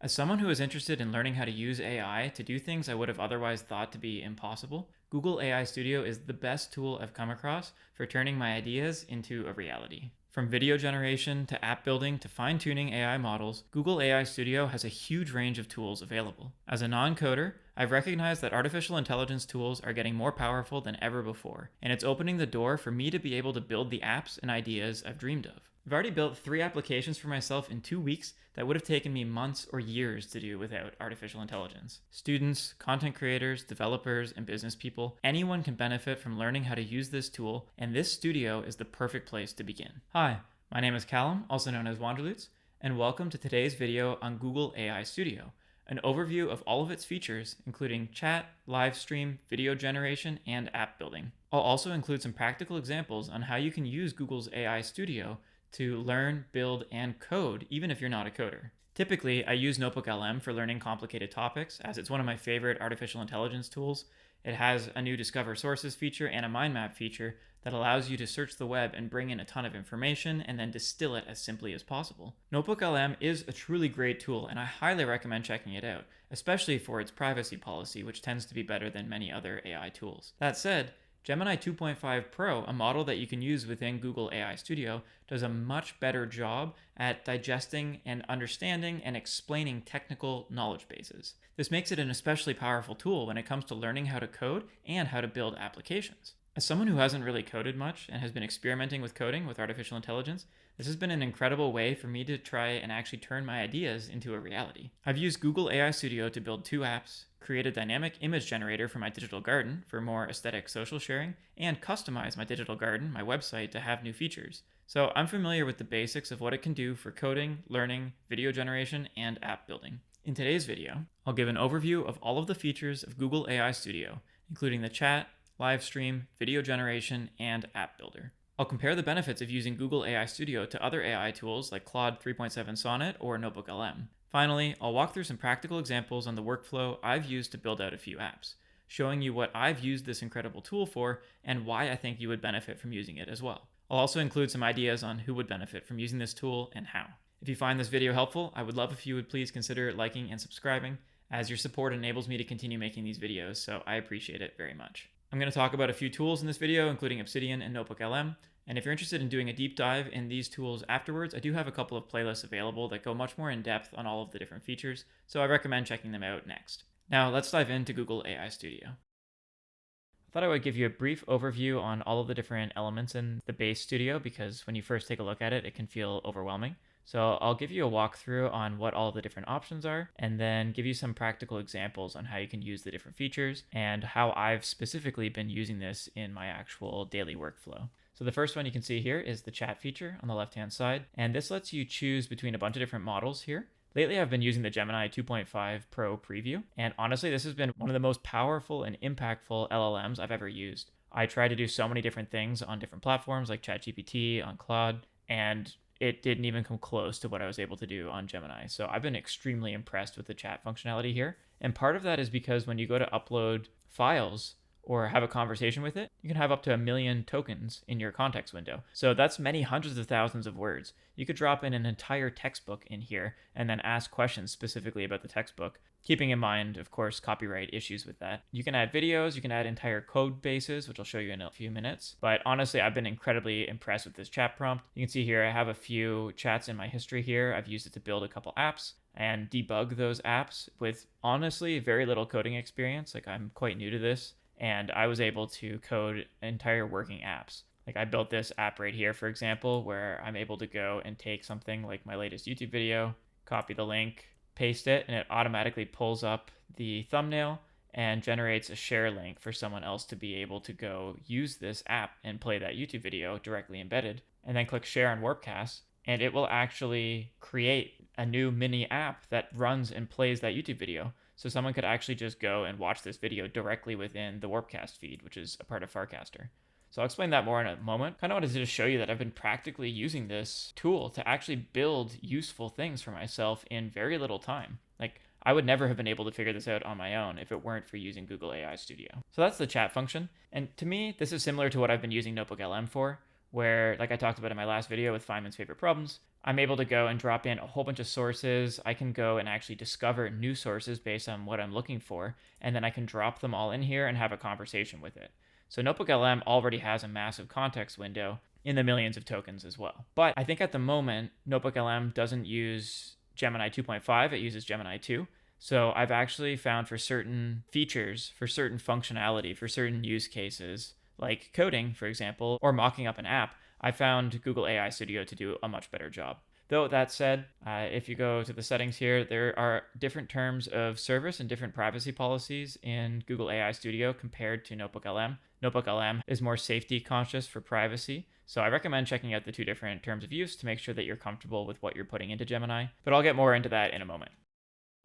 As someone who is interested in learning how to use AI to do things I would have otherwise thought to be impossible, Google AI Studio is the best tool I've come across for turning my ideas into a reality. From video generation to app building to fine-tuning AI models, Google AI Studio has a huge range of tools available. As a non-coder, I've recognized that artificial intelligence tools are getting more powerful than ever before, and it's opening the door for me to be able to build the apps and ideas I've dreamed of. I've already built 3 applications for myself in 2 weeks that would have taken me months or years to do without artificial intelligence. Students, content creators, developers, and business people, anyone can benefit from learning how to use this tool, and this studio is the perfect place to begin. Hi, my name is Callum, also known as Wanderloots, and welcome to today's video on Google AI Studio, an overview of all of its features, including chat, live stream, video generation, and app building. I'll also include some practical examples on how you can use Google's AI Studio to learn, build, and code, even if you're not a coder. Typically, I use NotebookLM for learning complicated topics, as it's one of my favorite artificial intelligence tools. It has a new Discover Sources feature and a mind map feature that allows you to search the web and bring in a ton of information and then distill it as simply as possible. NotebookLM is a truly great tool, and I highly recommend checking it out, especially for its privacy policy, which tends to be better than many other AI tools. That said, Gemini 2.5 Pro, a model that you can use within Google AI Studio, does a much better job at digesting and understanding and explaining technical knowledge bases. This makes it an especially powerful tool when it comes to learning how to code and how to build applications. As someone who hasn't really coded much and has been experimenting with coding with artificial intelligence, this has been an incredible way for me to try and actually turn my ideas into a reality. I've used Google AI Studio to build 2 apps, create a dynamic image generator for my digital garden for more aesthetic social sharing, and customize my digital garden, my website, to have new features. So I'm familiar with the basics of what it can do for coding, learning, video generation, and app building. In today's video, I'll give an overview of all of the features of Google AI Studio, including the chat, live stream, video generation, and app builder. I'll compare the benefits of using Google AI Studio to other AI tools like Claude 3.7 Sonnet or NotebookLM. Finally, I'll walk through some practical examples on the workflow I've used to build out a few apps, showing you what I've used this incredible tool for and why I think you would benefit from using it as well. I'll also include some ideas on who would benefit from using this tool and how. If you find this video helpful, I would love if you would please consider liking and subscribing, as your support enables me to continue making these videos, so I appreciate it very much. I'm going to talk about a few tools in this video, including Obsidian and NotebookLM, and if you're interested in doing a deep dive in these tools afterwards, I do have a couple of playlists available that go much more in depth on all of the different features, so I recommend checking them out next. Now let's dive into Google AI Studio. I thought I would give you a brief overview on all of the different elements in the base studio, because when you first take a look at it, it can feel overwhelming. So I'll give you a walkthrough on what all of the different options are, and then give you some practical examples on how you can use the different features and how I've specifically been using this in my actual daily workflow. So the first one you can see here is the chat feature on the left-hand side, and this lets you choose between a bunch of different models here. Lately, I've been using the Gemini 2.5 Pro preview, and honestly, this has been one of the most powerful and impactful LLMs I've ever used. I try to do so many different things on different platforms like ChatGPT, on Claude, and it didn't even come close to what I was able to do on Gemini. So I've been extremely impressed with the chat functionality here. And part of that is because when you go to upload files or have a conversation with it, you can have up to 1 million tokens in your context window. So that's many hundreds of thousands of words. You could drop in an entire textbook in here and then ask questions specifically about the textbook, keeping in mind, of course, copyright issues with that. You can add videos, you can add entire code bases, which I'll show you in a few minutes. But honestly, I've been incredibly impressed with this chat prompt. You can see here, I have a few chats in my history here. I've used it to build a couple apps and debug those apps with honestly very little coding experience. Like, I'm quite new to this, and I was able to code entire working apps. Like, I built this app right here, for example, where I'm able to go and take something like my latest YouTube video, copy the link, paste it, and it automatically pulls up the thumbnail and generates a share link for someone else to be able to go use this app and play that YouTube video directly embedded, and then click share on Warpcast, and it will actually create a new mini app that runs and plays that YouTube video. So someone could actually just go and watch this video directly within the Warpcast feed, which is a part of Farcaster. So I'll explain that more in a moment. Kind of wanted to just show you that I've been practically using this tool to actually build useful things for myself in very little time. Like, I would never have been able to figure this out on my own if it weren't for using Google AI Studio. So that's the chat function. And to me, this is similar to what I've been using NotebookLM for, where, like I talked about in my last video with Feynman's favorite problems, I'm able to go and drop in a whole bunch of sources. I can go and actually discover new sources based on what I'm looking for, and then I can drop them all in here and have a conversation with it. So NotebookLM already has a massive context window in the millions of tokens as well. But I think at the moment, NotebookLM doesn't use Gemini 2.5, it uses Gemini 2. So I've actually found for certain features, for certain functionality, for certain use cases, like coding, for example, or mocking up an app, I found Google AI Studio to do a much better job. Though that said, if you go to the settings here, there are different terms of service and different privacy policies in Google AI Studio compared to NotebookLM. NotebookLM is more safety conscious for privacy, so I recommend checking out the two different terms of use to make sure that you're comfortable with what you're putting into Gemini, but I'll get more into that in a moment.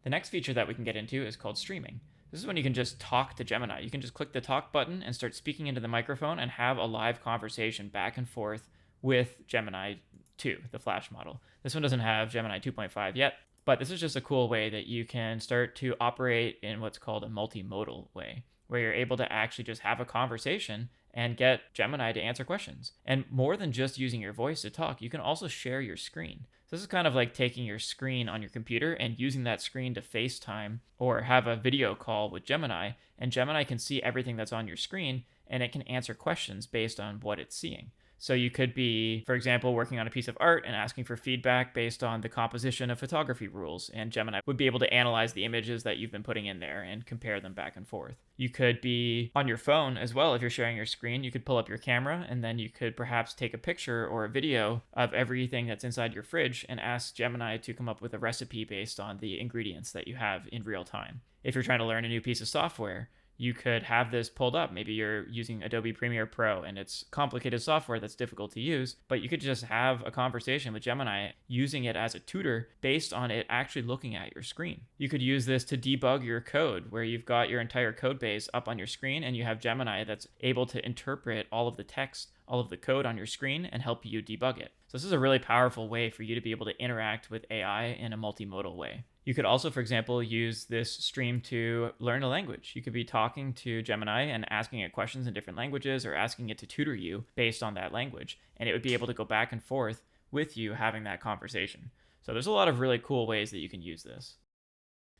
The next feature that we can get into is called streaming. This is when you can just talk to Gemini. You can just click the talk button and start speaking into the microphone and have a live conversation back and forth with Gemini 2, the Flash model. This one doesn't have Gemini 2.5 yet, but this is just a cool way that you can start to operate in what's called a multimodal way, where you're able to actually just have a conversation and get Gemini to answer questions. And more than just using your voice to talk, you can also share your screen. So this is kind of like taking your screen on your computer and using that screen to FaceTime or have a video call with Gemini, and Gemini can see everything that's on your screen and it can answer questions based on what it's seeing. So you could be, for example, working on a piece of art and asking for feedback based on the composition of photography rules, and Gemini would be able to analyze the images that you've been putting in there and compare them back and forth. You could be on your phone as well. If you're sharing your screen, you could pull up your camera and then you could perhaps take a picture or a video of everything that's inside your fridge and ask Gemini to come up with a recipe based on the ingredients that you have in real time. If you're trying to learn a new piece of software, you could have this pulled up. Maybe you're using Adobe Premiere Pro and it's complicated software that's difficult to use, but you could just have a conversation with Gemini using it as a tutor based on it actually looking at your screen. You could use this to debug your code, where you've got your entire code base up on your screen and you have Gemini that's able to interpret all of the text, all of the code on your screen and help you debug it. So this is a really powerful way for you to be able to interact with AI in a multimodal way. You could also, for example, use this stream to learn a language. You could be talking to Gemini and asking it questions in different languages or asking it to tutor you based on that language. And it would be able to go back and forth with you having that conversation. So there's a lot of really cool ways that you can use this.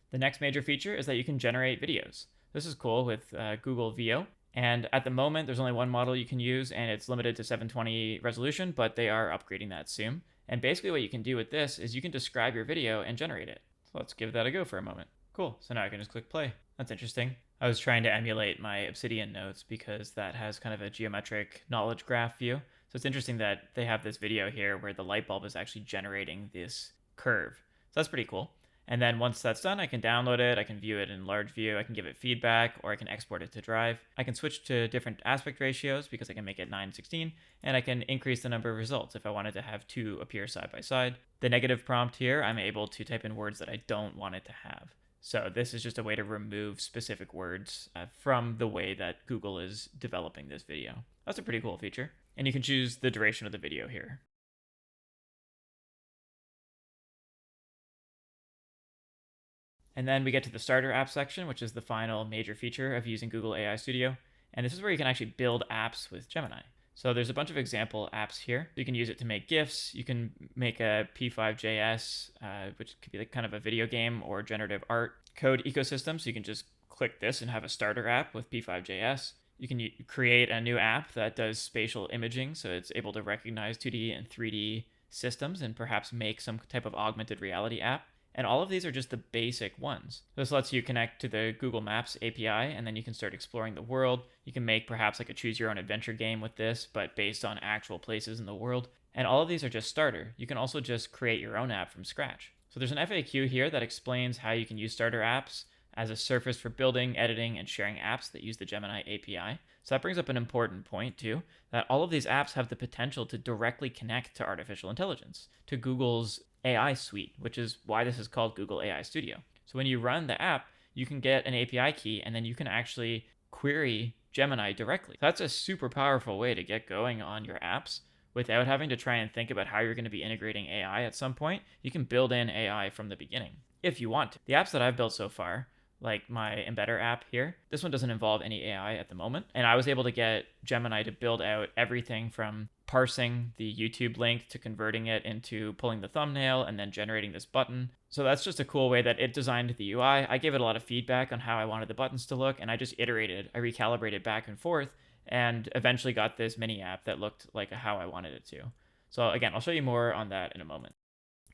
The next major feature is that you can generate videos. This is cool with Google VO. And at the moment, there's only one model you can use, and it's limited to 720 resolution, but they are upgrading that soon. And basically what you can do with this is you can describe your video and generate it. So let's give that a go for a moment. Cool, so now I can just click play. That's interesting. I was trying to emulate my Obsidian notes because that has kind of a geometric knowledge graph view. So it's interesting that they have this video here where the light bulb is actually generating this curve. So that's pretty cool. And then once that's done, I can download it, I can view it in large view, I can give it feedback, or I can export it to Drive. I can switch to different aspect ratios because I can make it 9:16, and I can increase the number of results if I wanted to have two appear side by side. The negative prompt here, I'm able to type in words that I don't want it to have. So this is just a way to remove specific words from the way that Google is developing this video. That's a pretty cool feature. And you can choose the duration of the video here. And then we get to the starter app section, which is the final major feature of using Google AI Studio. And this is where you can actually build apps with Gemini. So there's a bunch of example apps here. You can use it to make GIFs. You can make a P5.js, which could be like kind of a video game or generative art code ecosystem. So you can just click this and have a starter app with P5.js. You can create a new app that does spatial imaging. So it's able to recognize 2D and 3D systems and perhaps make some type of augmented reality app. And all of these are just the basic ones. This lets you connect to the Google Maps API, and then you can start exploring the world. You can make perhaps like a choose your own adventure game with this, but based on actual places in the world. And all of these are just starter. You can also just create your own app from scratch. So there's an FAQ here that explains how you can use starter apps as a surface for building, editing, and sharing apps that use the Gemini API. So that brings up an important point too, that all of these apps have the potential to directly connect to artificial intelligence, to Google's AI suite, which is why this is called Google AI Studio. So when you run the app, you can get an API key and then you can actually query Gemini directly. That's a super powerful way to get going on your apps without having to try and think about how you're going to be integrating AI at some point. You can build in AI from the beginning if you want to. The apps that I've built so far like my embedder app here. This one doesn't involve any AI at the moment. And I was able to get Gemini to build out everything from parsing the YouTube link to converting it into pulling the thumbnail and then generating this button. So that's just a cool way that it designed the UI. I gave it a lot of feedback on how I wanted the buttons to look, and I just iterated. I recalibrated back and forth and eventually got this mini app that looked like how I wanted it to. So again, I'll show you more on that in a moment.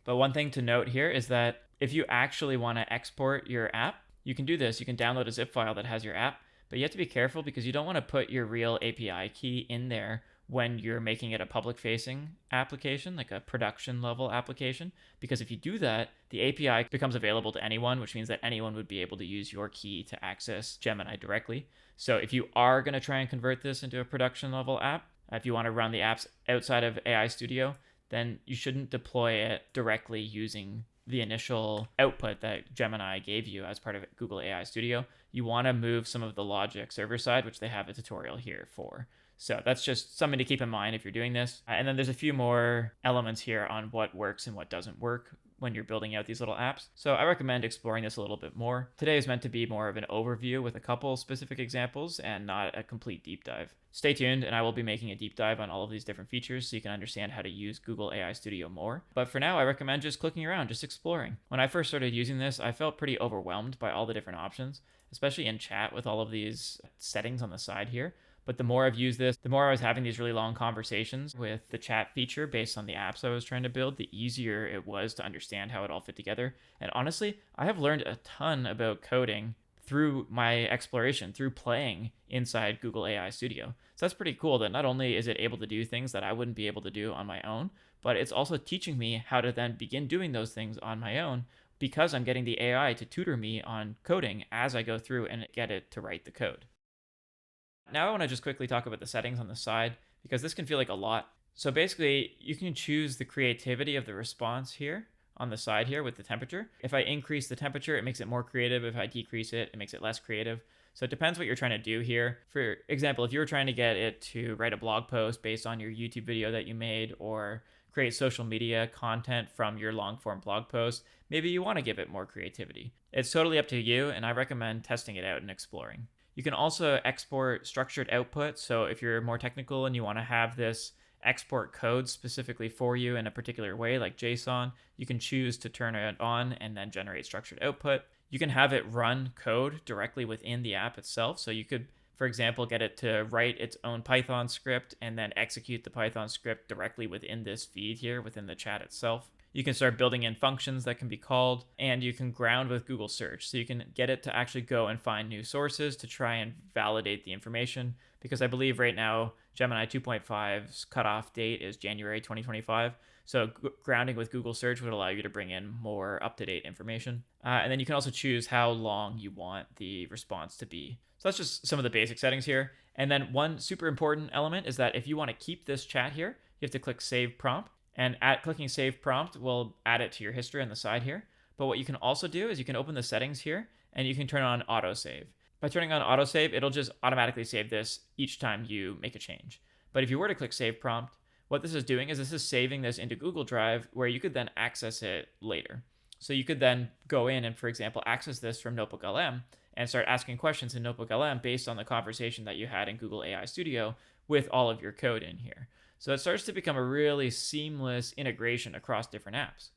But one thing to note here is that if you actually want to export your app, you can do this. You can download a zip file that has your app, but you have to be careful because you don't want to put your real API key in there when you're making it a public facing application, like a production level application. Because if you do that, the API becomes available to anyone, which means that anyone would be able to use your key to access Gemini directly. So if you are going to try and convert this into a production level app, if you want to run the apps outside of AI Studio, then you shouldn't deploy it directly using the initial output that Gemini gave you as part of Google AI Studio. You want to move some of the logic server side, which they have a tutorial here for. So that's just something to keep in mind if you're doing this. And then there's a few more elements here on what works and what doesn't work when you're building out these little apps. So I recommend exploring this a little bit more. Today is meant to be more of an overview with a couple specific examples and not a complete deep dive. Stay tuned, and I will be making a deep dive on all of these different features so you can understand how to use Google AI Studio more. But for now, I recommend just clicking around, just exploring. When I first started using this, I felt pretty overwhelmed by all the different options, especially in chat with all of these settings on the side here. But the more I've used this, the more I was having these really long conversations with the chat feature based on the apps I was trying to build, the easier it was to understand how it all fit together. And honestly, I have learned a ton about coding through my exploration, through playing inside Google AI Studio. So that's pretty cool that not only is it able to do things that I wouldn't be able to do on my own, but it's also teaching me how to then begin doing those things on my own because I'm getting the AI to tutor me on coding as I go through and get it to write the code. Now I want to just quickly talk about the settings on the side because this can feel like a lot. So basically, you can choose the creativity of the response here on the side here with the temperature. If I increase the temperature, it makes it more creative. If I decrease it, it makes it less creative. So it depends what you're trying to do here. For example, if you were trying to get it to write a blog post based on your YouTube video that you made or create social media content from your long form blog post, maybe you want to give it more creativity. It's totally up to you, and I recommend testing it out and exploring. You can also export structured output. So if you're more technical and you want to have this export code specifically for you in a particular way, like JSON, you can choose to turn it on and then generate structured output. You can have it run code directly within the app itself. So you could, for example, get it to write its own Python script and then execute the Python script directly within this feed here within the chat itself. You can start building in functions that can be called, and you can ground with Google search. So you can get it to actually go and find new sources to try and validate the information, because I believe right now Gemini 2.5's cutoff date is January 2025. So grounding with Google search would allow you to bring in more up-to-date information. And then you can also choose how long you want the response to be. So that's just some of the basic settings here. And then one super important element is that if you want to keep this chat here, you have to click Save Prompt. And clicking Save Prompt will add it to your history on the side here. But what you can also do is you can open the settings here and you can turn on autosave. By turning on autosave, it'll just automatically save this each time you make a change. But if you were to click Save Prompt, what this is doing is this is saving this into Google Drive where you could then access it later. So you could then go in and, for example, access this from NotebookLM and start asking questions in NotebookLM based on the conversation that you had in Google AI Studio with all of your code in here. So it starts to become a really seamless integration across different apps.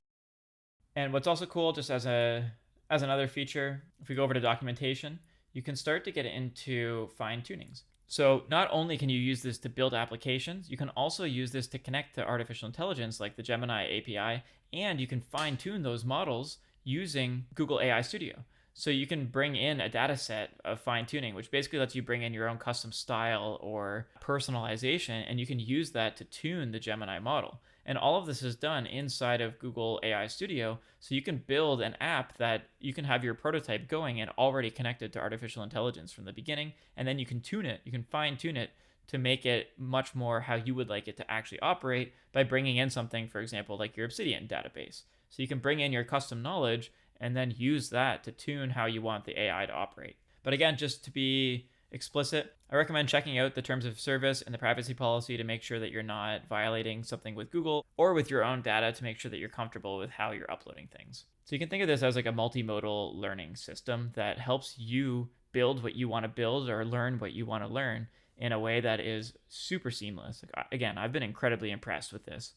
And what's also cool, just as another feature, if we go over to documentation, you can start to get into fine tunings. So not only can you use this to build applications, you can also use this to connect to artificial intelligence like the Gemini API, and you can fine tune those models using Google AI Studio. So you can bring in a data set of fine tuning, which basically lets you bring in your own custom style or personalization, and you can use that to tune the Gemini model. And all of this is done inside of Google AI Studio, so you can build an app that you can have your prototype going and already connected to artificial intelligence from the beginning, and then you can tune it, you can fine tune it to make it much more how you would like it to actually operate by bringing in something, for example, like your Obsidian database. So you can bring in your custom knowledge and then use that to tune how you want the AI to operate. But again, just to be explicit. I recommend checking out the terms of service and the privacy policy to make sure that you're not violating something with Google or with your own data to make sure that you're comfortable with how you're uploading things. So you can think of this as like a multimodal learning system that helps you build what you want to build or learn what you want to learn in a way that is super seamless. Like, again, I've been incredibly impressed with this.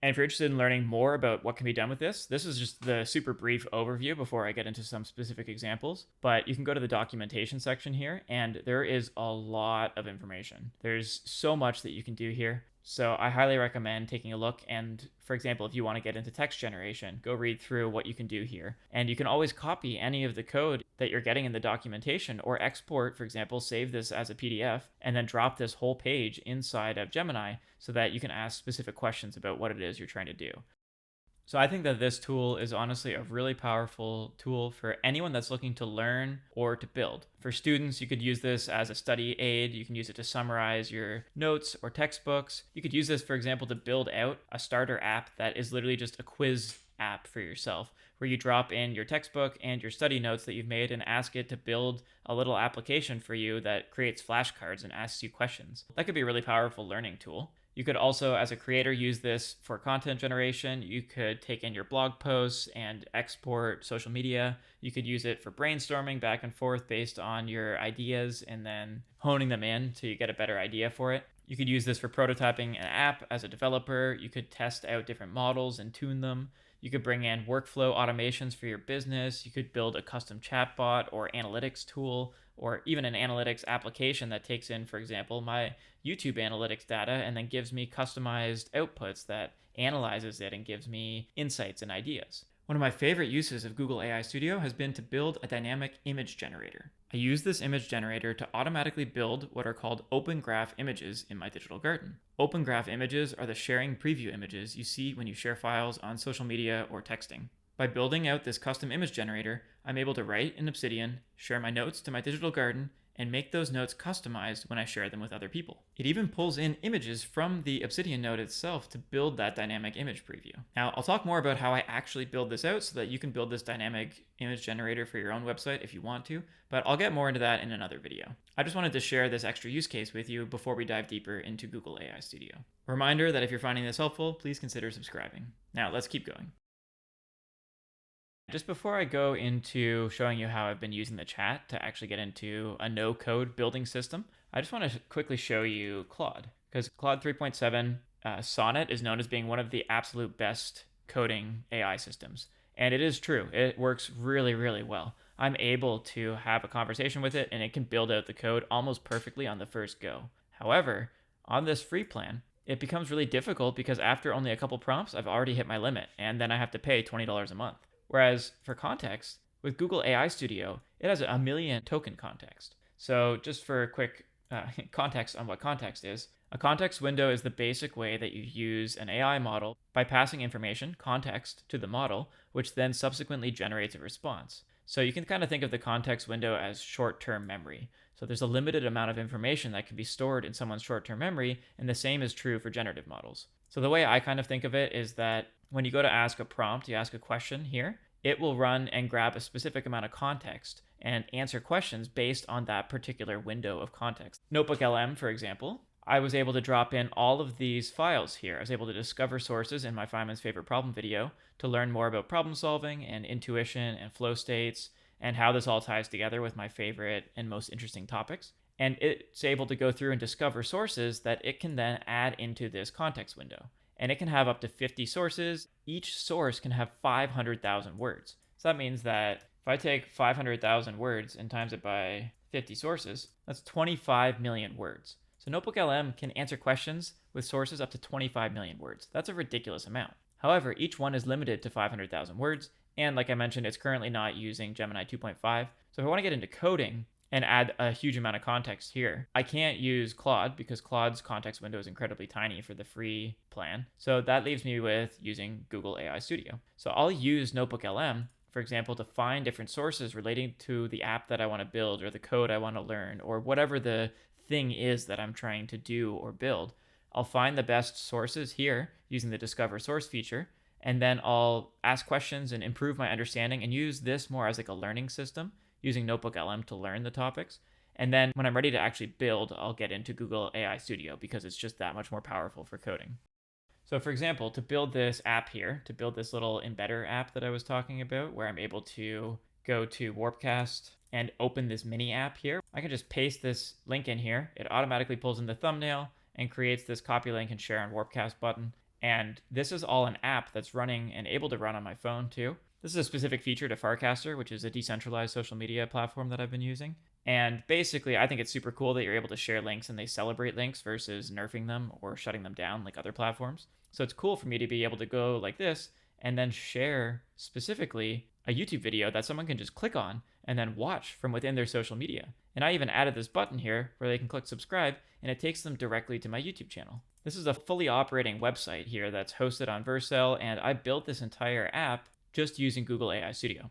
And if you're interested in learning more about what can be done with this is just the super brief overview before I get into some specific examples. But you can go to the documentation section here, and there is a lot of information. There's so much that you can do here. So I highly recommend taking a look. And for example, if you want to get into text generation, go read through what you can do here. And you can always copy any of the code that you're getting in the documentation or export, for example, save this as a PDF and then drop this whole page inside of Gemini so that you can ask specific questions about what it is you're trying to do. So I think that this tool is honestly a really powerful tool for anyone that's looking to learn or to build. For students, you could use this as a study aid. You can use it to summarize your notes or textbooks. You could use this, for example, to build out a starter app that is literally just a quiz app for yourself, where you drop in your textbook and your study notes that you've made and ask it to build a little application for you that creates flashcards and asks you questions. That could be a really powerful learning tool. You could also, as a creator, use this for content generation. You could take in your blog posts and export social media. You could use it for brainstorming back and forth based on your ideas and then honing them in till you get a better idea for it. You could use this for prototyping an app as a developer. You could test out different models and tune them. You could bring in workflow automations for your business. You could build a custom chatbot or analytics tool, or even an analytics application that takes in, for example, my YouTube analytics data and then gives me customized outputs that analyzes it and gives me insights and ideas. One of my favorite uses of Google AI Studio has been to build a dynamic image generator. I use this image generator to automatically build what are called open graph images in my digital garden. Open graph images are the sharing preview images you see when you share files on social media or texting. By building out this custom image generator, I'm able to write in Obsidian, share my notes to my digital garden, and make those notes customized when I share them with other people. It even pulls in images from the Obsidian node itself to build that dynamic image preview. Now, I'll talk more about how I actually build this out so that you can build this dynamic image generator for your own website if you want to, but I'll get more into that in another video. I just wanted to share this extra use case with you before we dive deeper into Google AI Studio. Reminder that if you're finding this helpful, please consider subscribing. Now, let's keep going. Just before I go into showing you how I've been using the chat to actually get into a no-code building system, I just want to quickly show you Claude, because Claude 3.7 Sonnet is known as being one of the absolute best coding AI systems. And it is true. It works really, really well. I'm able to have a conversation with it, and it can build out the code almost perfectly on the first go. However, on this free plan, it becomes really difficult because after only a couple prompts, I've already hit my limit, and then I have to pay $20 a month. Whereas for context, with Google AI Studio, it has 1 million token context. So just for a quick context on what context is, a context window is the basic way that you use an AI model by passing information, context, to the model, which then subsequently generates a response. So you can kind of think of the context window as short-term memory. So there's a limited amount of information that can be stored in someone's short-term memory, and the same is true for generative models. So the way I kind of think of it is that when you go to ask a prompt, you ask a question here, it will run and grab a specific amount of context and answer questions based on that particular window of context. NotebookLM, for example, I was able to drop in all of these files here. I was able to discover sources in my Feynman's favorite problem video to learn more about problem solving and intuition and flow states and how this all ties together with my favorite and most interesting topics. And it's able to go through and discover sources that it can then add into this context window. And it can have up to 50 sources. Each source can have 500,000 words. So that means that if I take 500,000 words and times it by 50 sources, that's 25 million words. So NotebookLM can answer questions with sources up to 25 million words. That's a ridiculous amount. However, each one is limited to 500,000 words. And like I mentioned, it's currently not using Gemini 2.5. So if I want to get into coding and add a huge amount of context here, I can't use Claude because Claude's context window is incredibly tiny for the free plan. So that leaves me with using Google AI Studio. So I'll use NotebookLM, for example, to find different sources relating to the app that I want to build or the code I want to learn or whatever the thing is that I'm trying to do or build. I'll find the best sources here using the Discover Source feature, and then I'll ask questions and improve my understanding and use this more as like a learning system, using NotebookLM to learn the topics. And then when I'm ready to actually build, I'll get into Google AI Studio because it's just that much more powerful for coding. So for example, to build this app here, to build this little embedder app that I was talking about, where I'm able to go to Warpcast and open this mini app here, I can just paste this link in here. It automatically pulls in the thumbnail and creates this copy link and share on Warpcast button. And this is all an app that's running and able to run on my phone too. This is a specific feature to Farcaster, which is a decentralized social media platform that I've been using. And basically, I think it's super cool that you're able to share links and they celebrate links versus nerfing them or shutting them down like other platforms. So it's cool for me to be able to go like this and then share specifically a YouTube video that someone can just click on and then watch from within their social media. And I even added this button here where they can click subscribe and it takes them directly to my YouTube channel. This is a fully operating website here that's hosted on Vercel, and I built this entire app just using Google AI Studio.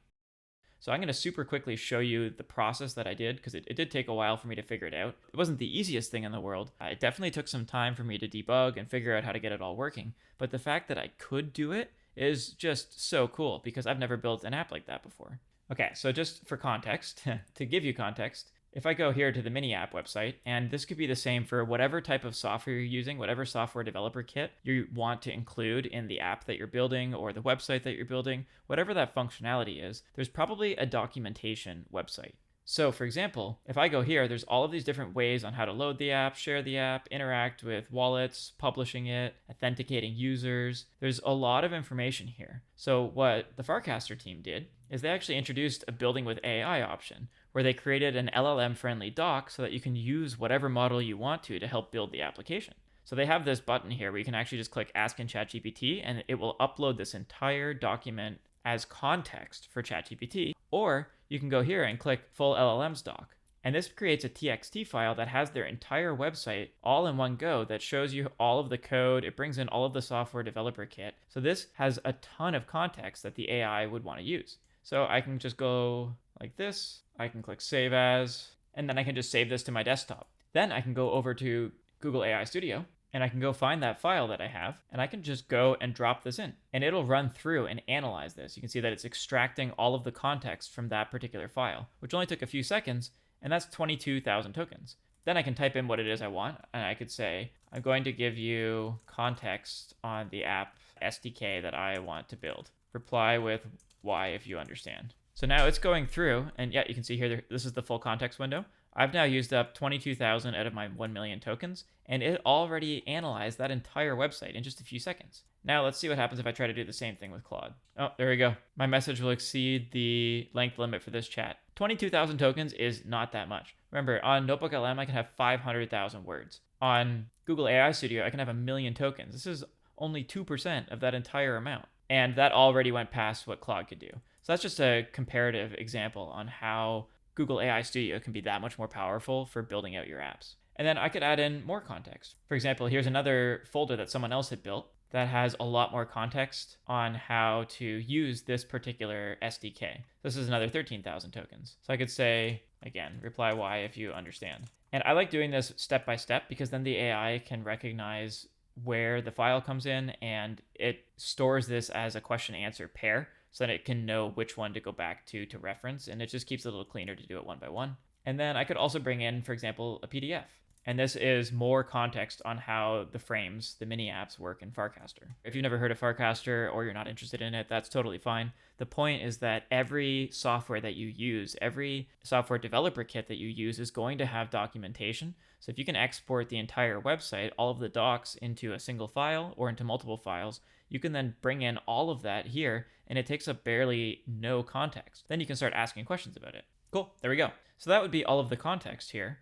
So I'm going to super quickly show you the process that I did because it did take a while for me to figure it out. It wasn't the easiest thing in the world. It definitely took some time for me to debug and figure out how to get it all working. But the fact that I could do it is just so cool because I've never built an app like that before. Okay, so just for context, to give you context, if I go here to the mini app website, and this could be the same for whatever type of software you're using, whatever software developer kit you want to include in the app that you're building or the website that you're building, whatever that functionality is, there's probably a documentation website. So for example, if I go here, there's all of these different ways on how to load the app, share the app, interact with wallets, publishing it, authenticating users. There's a lot of information here. So what the Farcaster team did is they actually introduced a building with AI option where they created an LLM friendly doc so that you can use whatever model you want to help build the application. So they have this button here where you can actually just click Ask in ChatGPT and it will upload this entire document as context for ChatGPT, or you can go here and click Full LLMs Doc. And this creates a TXT file that has their entire website all in one go that shows you all of the code. It brings in all of the software developer kit. So this has a ton of context that the AI would want to use. So I can just go like this. I can click Save As, and then I can just save this to my desktop. Then I can go over to Google AI Studio and I can go find that file that I have, and I can just go and drop this in, and it'll run through and analyze this. You can see that it's extracting all of the context from that particular file, which only took a few seconds, and that's 22,000 tokens. Then I can type in what it is I want, and I could say, I'm going to give you context on the app SDK that I want to build. Reply with why if you understand. So now it's going through, and yeah, you can see here, this is the full context window. I've now used up 22,000 out of my 1 million tokens, and it already analyzed that entire website in just a few seconds. Now let's see what happens if I try to do the same thing with Claude. Oh, there we go. My message will exceed the length limit for this chat. 22,000 tokens is not that much. Remember, on NotebookLM, I can have 500,000 words. On Google AI Studio, I can have 1 million tokens. This is only 2% of that entire amount. And that already went past what Claude could do. So that's just a comparative example on how Google AI Studio can be that much more powerful for building out your apps. And then I could add in more context. For example, here's another folder that someone else had built that has a lot more context on how to use this particular SDK. This is another 13,000 tokens. So I could say, again, reply why if you understand. And I like doing this step by step because then the AI can recognize where the file comes in and it stores this as a question answer pair so that it can know which one to go back to reference, and it just keeps it a little cleaner to do it one by one. And then I could also bring in, for example, a PDF. And this is more context on how the frames, the mini apps, work in Farcaster. If you've never heard of Farcaster or you're not interested in it, that's totally fine. The point is that every software that you use, every software developer kit that you use is going to have documentation. So if you can export the entire website, all of the docs into a single file or into multiple files, you can then bring in all of that here, and it takes up barely no context. Then you can start asking questions about it. Cool, there we go. So that would be all of the context here.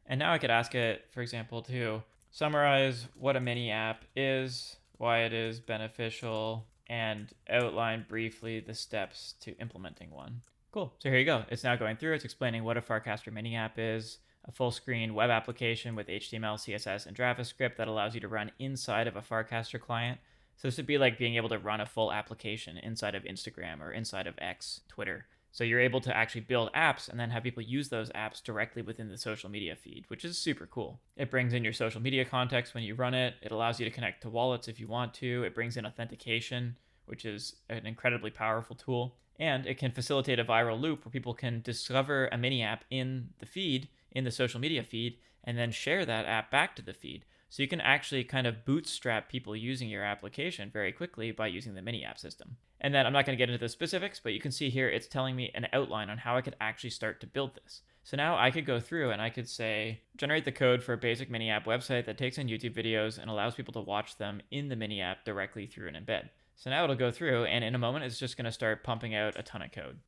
And now I could ask it, for example, to summarize what a mini app is, why it is beneficial, and outline briefly the steps to implementing one. Cool, so here you go. It's now going through, it's explaining what a Farcaster mini app is, a full screen web application with HTML, CSS, and JavaScript that allows you to run inside of a Farcaster client. So this would be like being able to run a full application inside of Instagram or inside of X, Twitter. So you're able to actually build apps and then have people use those apps directly within the social media feed, which is super cool. It brings in your social media context when you run it. It allows you to connect to wallets if you want to. It brings in authentication, which is an incredibly powerful tool. And it can facilitate a viral loop where people can discover a mini app in the feed in the social media feed and then share that app back to the feed. So you can actually kind of bootstrap people using your application very quickly by using the mini app system. And then I'm not going to get into the specifics, but you can see here it's telling me an outline on how I could actually start to build this. So now I could go through and I could say, generate the code for a basic mini app website that takes in YouTube videos and allows people to watch them in the mini app directly through an embed. So now it'll go through, and in a moment it's just going to start pumping out a ton of code.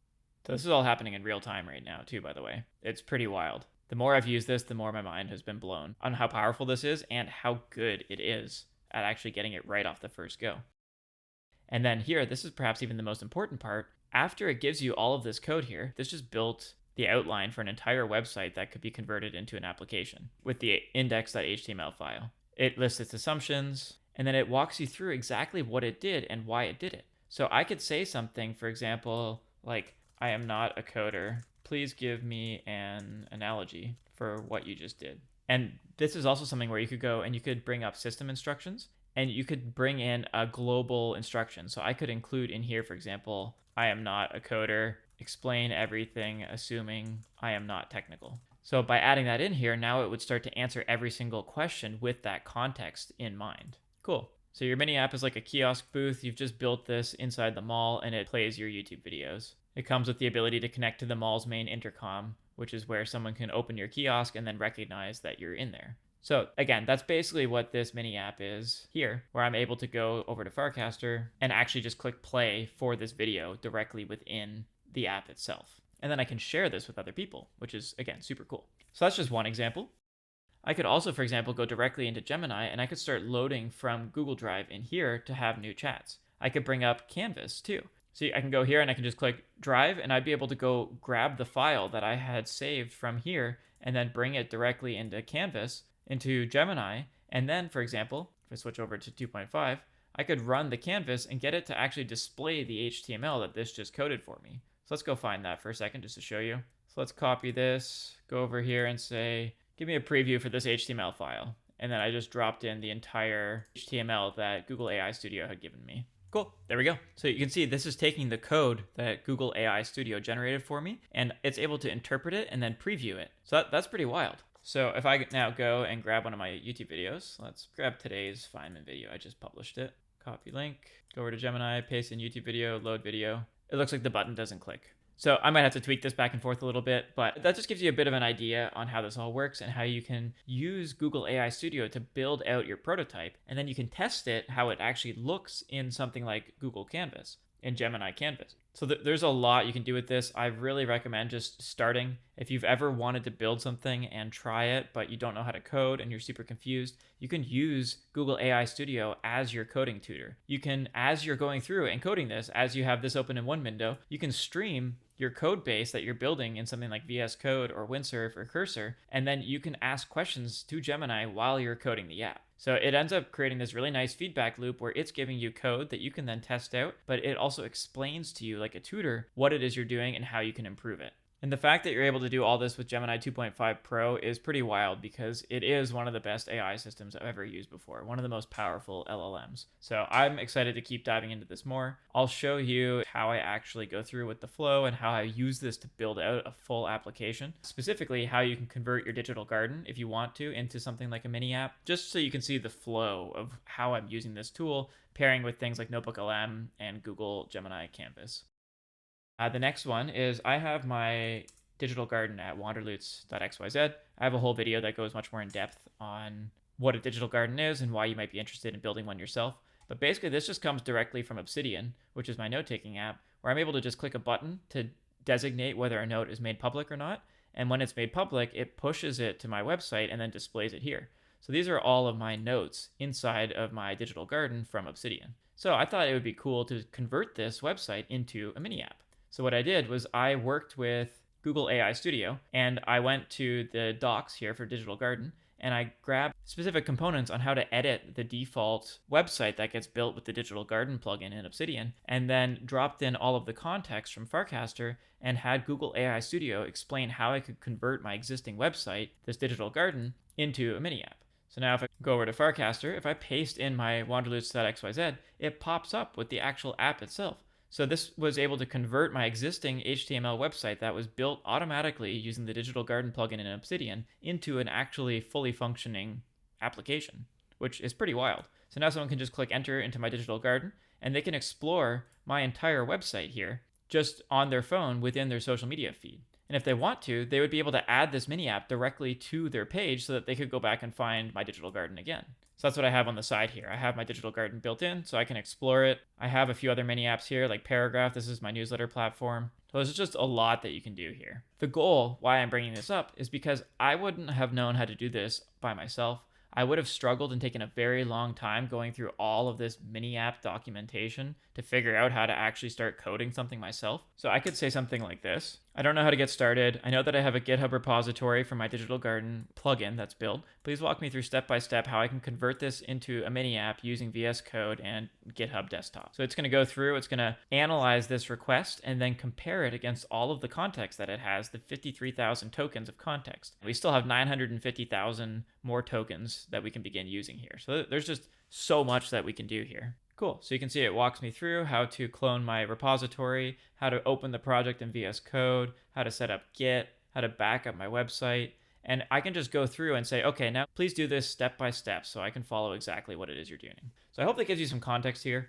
So this is all happening in real time right now too, by the way. It's pretty wild. The more I've used this, the more my mind has been blown on how powerful this is and how good it is at actually getting it right off the first go. And then here, this is perhaps even the most important part. After it gives you all of this code here, this just built the outline for an entire website that could be converted into an application with the index.html file. It lists its assumptions, and then it walks you through exactly what it did and why it did it. So I could say something, for example, like, I am not a coder. Please give me an analogy for what you just did. And this is also something where you could go and you could bring up system instructions, and you could bring in a global instruction. So I could include in here, for example, I am not a coder, explain everything, assuming I am not technical. So by adding that in here, now it would start to answer every single question with that context in mind. Cool. So your mini app is like a kiosk booth. You've just built this inside the mall, and it plays your YouTube videos. It comes with the ability to connect to the mall's main intercom, which is where someone can open your kiosk and then recognize that you're in there. So again, that's basically what this mini app is here, where I'm able to go over to Farcaster and actually just click play for this video directly within the app itself. And then I can share this with other people, which is, again, super cool. So that's just one example. I could also, for example, go directly into Gemini and I could start loading from Google Drive in here to have new chats. I could bring up Canvas too. So I can go here and I can just click Drive, and I'd be able to go grab the file that I had saved from here and then bring it directly into Canvas, into Gemini. And then, for example, if I switch over to 2.5, I could run the Canvas and get it to actually display the HTML that this just coded for me. So let's go find that for a second just to show you. So let's copy this, go over here and say, give me a preview for this HTML file. And then I just dropped in the entire HTML that Google AI Studio had given me. Cool, there we go. So you can see this is taking the code that Google AI Studio generated for me, and it's able to interpret it and then preview it. So that's pretty wild. So if I now go and grab one of my YouTube videos, let's grab today's Feynman video. I just published it. Copy link, go over to Gemini, paste in YouTube video, load video. It looks like the button doesn't click. So I might have to tweak this back and forth a little bit, but that just gives you a bit of an idea on how this all works and how you can use Google AI Studio to build out your prototype, and then you can test it how it actually looks in something like Google Canvas, in Gemini Canvas. So there's a lot you can do with this. I really recommend just starting. If you've ever wanted to build something and try it, but you don't know how to code and you're super confused, you can use Google AI Studio as your coding tutor. You can, as you're going through and coding this, as you have this open in one window, you can stream your code base that you're building in something like VS Code or Windsurf or Cursor, and then you can ask questions to Gemini while you're coding the app. So it ends up creating this really nice feedback loop where it's giving you code that you can then test out, but it also explains to you like a tutor what it is you're doing and how you can improve it. And the fact that you're able to do all this with Gemini 2.5 Pro is pretty wild because it is one of the best AI systems I've ever used before, one of the most powerful LLMs. So I'm excited to keep diving into this more. I'll show you how I actually go through with the flow and how I use this to build out a full application, specifically how you can convert your digital garden if you want to into something like a mini app, just so you can see the flow of how I'm using this tool, pairing with things like NotebookLM and Google Gemini Canvas. The next one is I have my digital garden at Wanderloots.xyz. I have a whole video that goes much more in depth on what a digital garden is and why you might be interested in building one yourself. But basically this just comes directly from Obsidian, which is my note-taking app, where I'm able to just click a button to designate whether a note is made public or not. And when it's made public, it pushes it to my website and then displays it here. So these are all of my notes inside of my digital garden from Obsidian. So I thought it would be cool to convert this website into a mini app. So what I did was I worked with Google AI Studio, and I went to the docs here for Digital Garden, and I grabbed specific components on how to edit the default website that gets built with the Digital Garden plugin in Obsidian, and then dropped in all of the context from Farcaster and had Google AI Studio explain how I could convert my existing website, this Digital Garden, into a mini app. So now if I go over to Farcaster, if I paste in my wanderloots.xyz, it pops up with the actual app itself. So this was able to convert my existing HTML website that was built automatically using the Digital Garden plugin in Obsidian into an actually fully functioning application, which is pretty wild. So now someone can just click enter into my Digital Garden and they can explore my entire website here just on their phone within their social media feed. And if they want to, they would be able to add this mini app directly to their page so that they could go back and find my Digital Garden again. So that's what I have on the side here. I have my Digital Garden built in so I can explore it. I have a few other mini apps here like Paragraph. This is my newsletter platform. So there's just a lot that you can do here. The goal, why I'm bringing this up, is because I wouldn't have known how to do this by myself. I would have struggled and taken a very long time going through all of this mini app documentation to figure out how to actually start coding something myself. So I could say something like this. I don't know how to get started. I know that I have a GitHub repository for my Digital Garden plugin that's built. Please walk me through step by step how I can convert this into a mini app using VS Code and GitHub Desktop. So it's going to go through, it's going to analyze this request and then compare it against all of the context that it has, the 53,000 tokens of context. We still have 950,000 more tokens that we can begin using here. So there's just so much that we can do here. Cool. So you can see it walks me through how to clone my repository, how to open the project in VS Code, how to set up Git, how to back up my website. And I can just go through and say, okay, now please do this step by step so I can follow exactly what it is you're doing. So I hope that gives you some context here.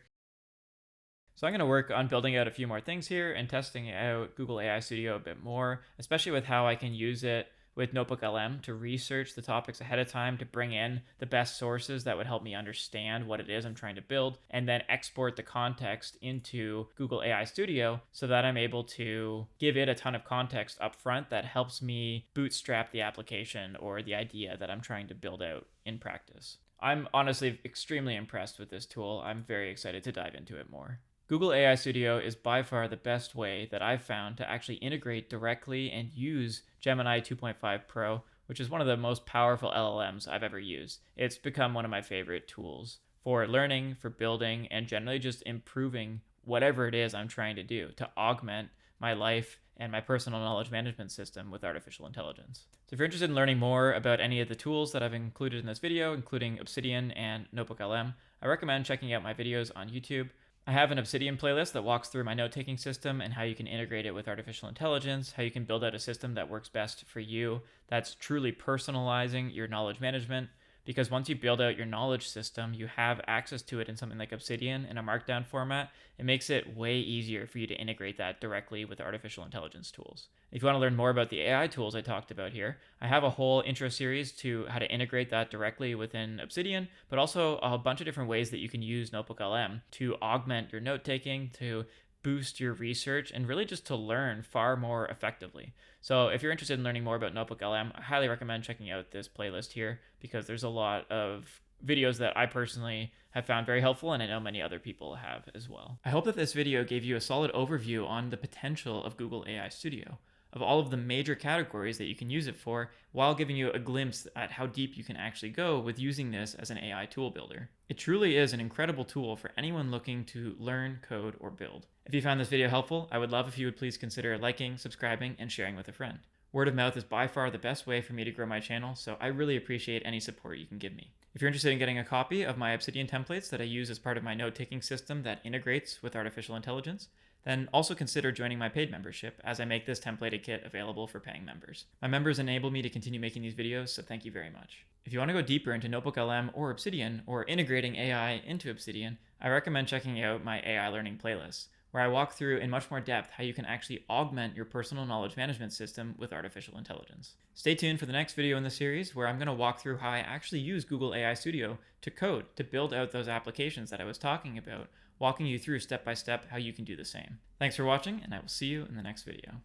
So I'm going to work on building out a few more things here and testing out Google AI Studio a bit more, especially with how I can use it with NotebookLM to research the topics ahead of time, to bring in the best sources that would help me understand what it is I'm trying to build, and then export the context into Google AI Studio so that I'm able to give it a ton of context up front that helps me bootstrap the application or the idea that I'm trying to build out in practice. I'm honestly extremely impressed with this tool. I'm very excited to dive into it more. Google AI Studio is by far the best way that I've found to actually integrate directly and use Gemini 2.5 Pro, which is one of the most powerful LLMs I've ever used. It's become one of my favorite tools for learning, for building, and generally just improving whatever it is I'm trying to do to augment my life and my personal knowledge management system with artificial intelligence. So if you're interested in learning more about any of the tools that I've included in this video, including Obsidian and NotebookLM, I recommend checking out my videos on YouTube. I have an Obsidian playlist that walks through my note-taking system and how you can integrate it with artificial intelligence, how you can build out a system that works best for you, that's truly personalizing your knowledge management. Because once you build out your knowledge system, you have access to it in something like Obsidian in a markdown format. It makes it way easier for you to integrate that directly with artificial intelligence tools. If you want to learn more about the AI tools I talked about here, I have a whole intro series to how to integrate that directly within Obsidian, but also a bunch of different ways that you can use NotebookLM to augment your note-taking, to boost your research, and really just to learn far more effectively. So if you're interested in learning more about NotebookLM, I highly recommend checking out this playlist here because there's a lot of videos that I personally have found very helpful, and I know many other people have as well. I hope that this video gave you a solid overview on the potential of Google AI Studio, of all of the major categories that you can use it for, while giving you a glimpse at how deep you can actually go with using this as an AI tool builder. It truly is an incredible tool for anyone looking to learn, code, or build. If you found this video helpful, I would love if you would please consider liking, subscribing, and sharing with a friend. Word of mouth is by far the best way for me to grow my channel, so I really appreciate any support you can give me. If you're interested in getting a copy of my Obsidian templates that I use as part of my note-taking system that integrates with artificial intelligence, then also consider joining my paid membership as I make this templated kit available for paying members. My members enable me to continue making these videos, so thank you very much. If you want to go deeper into NotebookLM or Obsidian, or integrating AI into Obsidian, I recommend checking out my AI learning playlists, where I walk through in much more depth how you can actually augment your personal knowledge management system with artificial intelligence. Stay tuned for the next video in the series, where I'm going to walk through how I actually use Google AI Studio to code, to build out those applications that I was talking about, walking you through step by step how you can do the same. Thanks for watching, and I will see you in the next video.